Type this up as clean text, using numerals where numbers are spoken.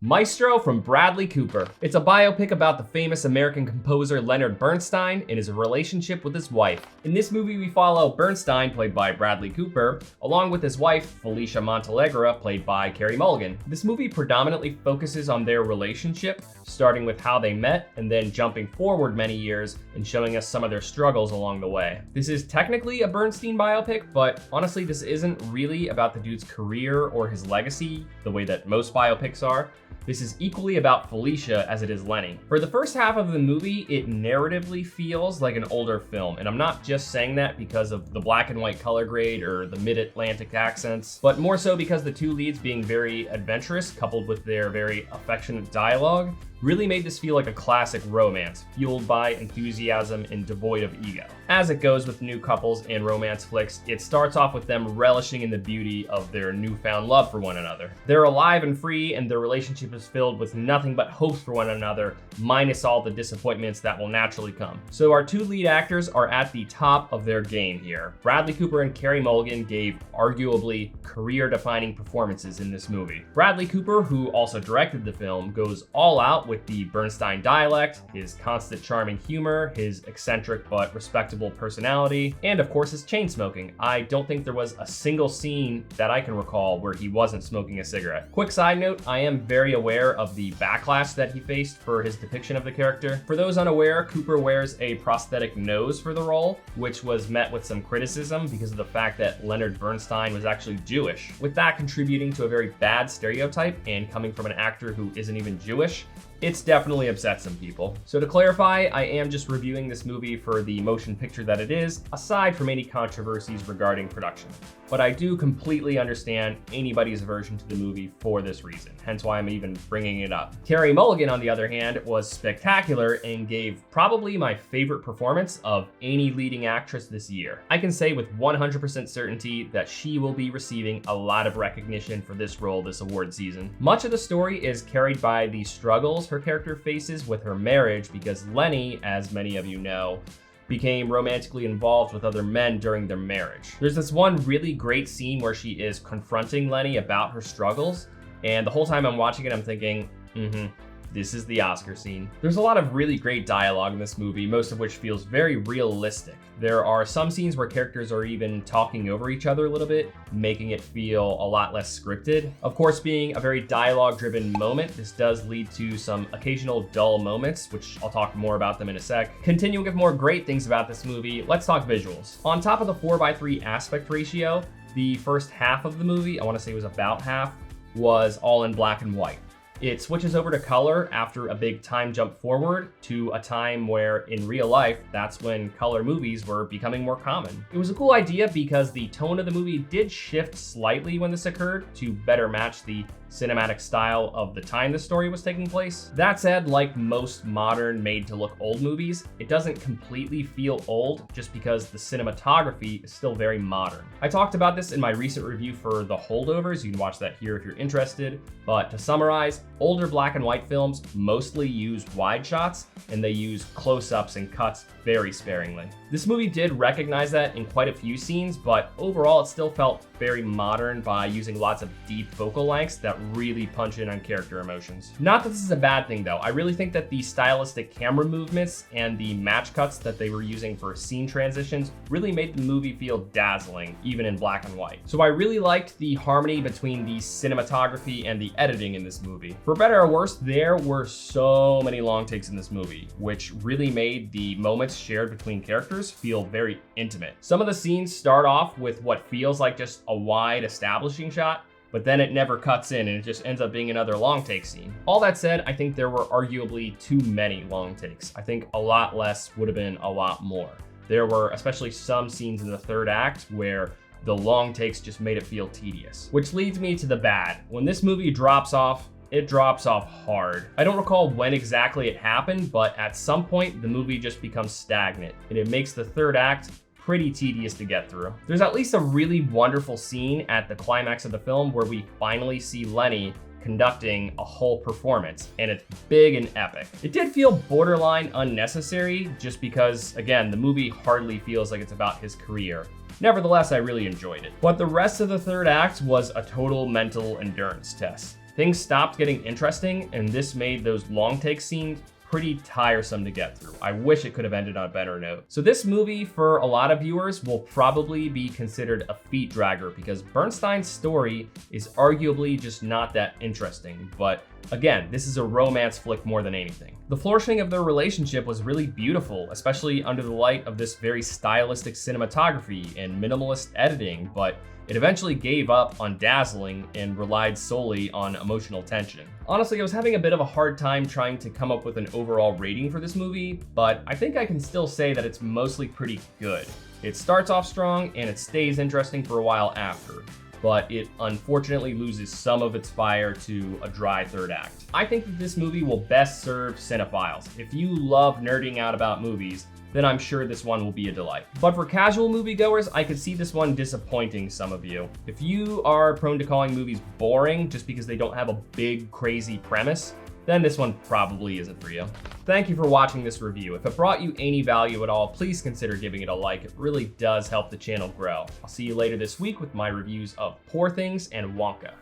Maestro from Bradley Cooper. It's a biopic about the famous American composer Leonard Bernstein and his relationship with his wife. In this movie, we follow Bernstein, played by Bradley Cooper, along with his wife, Felicia Montealegra, played by Carey Mulligan. This movie predominantly focuses on their relationship, starting with how they met and then jumping forward many years and showing us some of their struggles along the way. This is technically a Bernstein biopic, but honestly, this isn't really about the dude's career or his legacy the way that most biopics are. This is equally about Felicia as it is Lenny. For the first half of the movie, it narratively feels like an older film, and I'm not just saying that because of the black and white color grade or the mid-Atlantic accents, but more so because the two leads being very adventurous, coupled with their very affectionate dialogue, really made this feel like a classic romance, fueled by enthusiasm and devoid of ego. As it goes with new couples and romance flicks, it starts off with them relishing in the beauty of their newfound love for one another. They're alive and free, and their relationship is filled with nothing but hopes for one another, minus all the disappointments that will naturally come. So our two lead actors are at the top of their game here. Bradley Cooper and Carey Mulligan gave arguably career-defining performances in this movie. Bradley Cooper, who also directed the film, goes all out with the Bernstein dialect, his constant charming humor, his eccentric but respectable personality, and of course his chain smoking. I don't think there was a single scene that I can recall where he wasn't smoking a cigarette. Quick side note, I am very aware of the backlash that he faced for his depiction of the character. For those unaware, Cooper wears a prosthetic nose for the role, which was met with some criticism because of the fact that Leonard Bernstein was actually Jewish, with that contributing to a very bad stereotype, and coming from an actor who isn't even Jewish, it's definitely upset some people. So to clarify, I am just reviewing this movie for the motion picture that it is, aside from any controversies regarding production. But I do completely understand anybody's aversion to the movie for this reason, hence why I'm even bringing it up. Carey Mulligan, on the other hand, was spectacular and gave probably my favorite performance of any leading actress this year. I can say with 100% certainty that she will be receiving a lot of recognition for this role this award season. Much of the story is carried by the struggles her character faces with her marriage, because Lenny, as many of you know, became romantically involved with other men during their marriage. There's this one really great scene where she is confronting Lenny about her struggles, and the whole time I'm watching it, I'm thinking, this is the Oscar scene. There's a lot of really great dialogue in this movie, most of which feels very realistic. There are some scenes where characters are even talking over each other a little bit, making it feel a lot less scripted. Of course, being a very dialogue-driven moment, this does lead to some occasional dull moments, which I'll talk more about them in a sec. Continuing with more great things about this movie, let's talk visuals. On top of the 4:3 aspect ratio, the first half of the movie, I want to say it was about half, was all in black and white. It switches over to color after a big time jump forward to a time where in real life, that's when color movies were becoming more common. It was a cool idea because the tone of the movie did shift slightly when this occurred to better match the cinematic style of the time the story was taking place. That said, like most modern made-to-look old movies, it doesn't completely feel old just because the cinematography is still very modern. I talked about this in my recent review for The Holdovers. You can watch that here if you're interested. But to summarize, older black and white films mostly use wide shots, and they use close-ups and cuts very sparingly. This movie did recognize that in quite a few scenes, but overall it still felt very modern by using lots of deep focal lengths that really punch in on character emotions. Not that this is a bad thing though. I really think that the stylistic camera movements and the match cuts that they were using for scene transitions really made the movie feel dazzling, even in black and white. So I really liked the harmony between the cinematography and the editing in this movie. For better or worse, there were so many long takes in this movie, which really made the moments shared between characters feel very intimate. Some of the scenes start off with what feels like just a wide establishing shot, but then it never cuts in and it just ends up being another long take scene. All that said, I think there were arguably too many long takes. I think a lot less would have been a lot more. There were especially some scenes in the third act where the long takes just made it feel tedious. Which leads me to the bad. When this movie drops off, it drops off hard. I don't recall when exactly it happened, but at some point the movie just becomes stagnant, and it makes the third act pretty tedious to get through. There's at least a really wonderful scene at the climax of the film where we finally see Lenny conducting a whole performance, and it's big and epic. It did feel borderline unnecessary just because, again, the movie hardly feels like it's about his career. Nevertheless, I really enjoyed it. But the rest of the third act was a total mental endurance test. Things stopped getting interesting, and this made those long take scenes pretty tiresome to get through. I wish it could have ended on a better note. So this movie, for a lot of viewers, will probably be considered a feet dragger because Bernstein's story is arguably just not that interesting. But again, this is a romance flick more than anything. The flourishing of their relationship was really beautiful, especially under the light of this very stylistic cinematography and minimalist editing, but it eventually gave up on dazzling and relied solely on emotional tension. Honestly, I was having a bit of a hard time trying to come up with an overall rating for this movie, but I think I can still say that it's mostly pretty good. It starts off strong and it stays interesting for a while after, but it unfortunately loses some of its fire to a dry third act. I think that this movie will best serve cinephiles. If you love nerding out about movies, then I'm sure this one will be a delight. But for casual moviegoers, I could see this one disappointing some of you. If you are prone to calling movies boring just because they don't have a big, crazy premise, then this one probably isn't for you. Thank you for watching this review. If it brought you any value at all, please consider giving it a like. It really does help the channel grow. I'll see you later this week with my reviews of Poor Things and Wonka.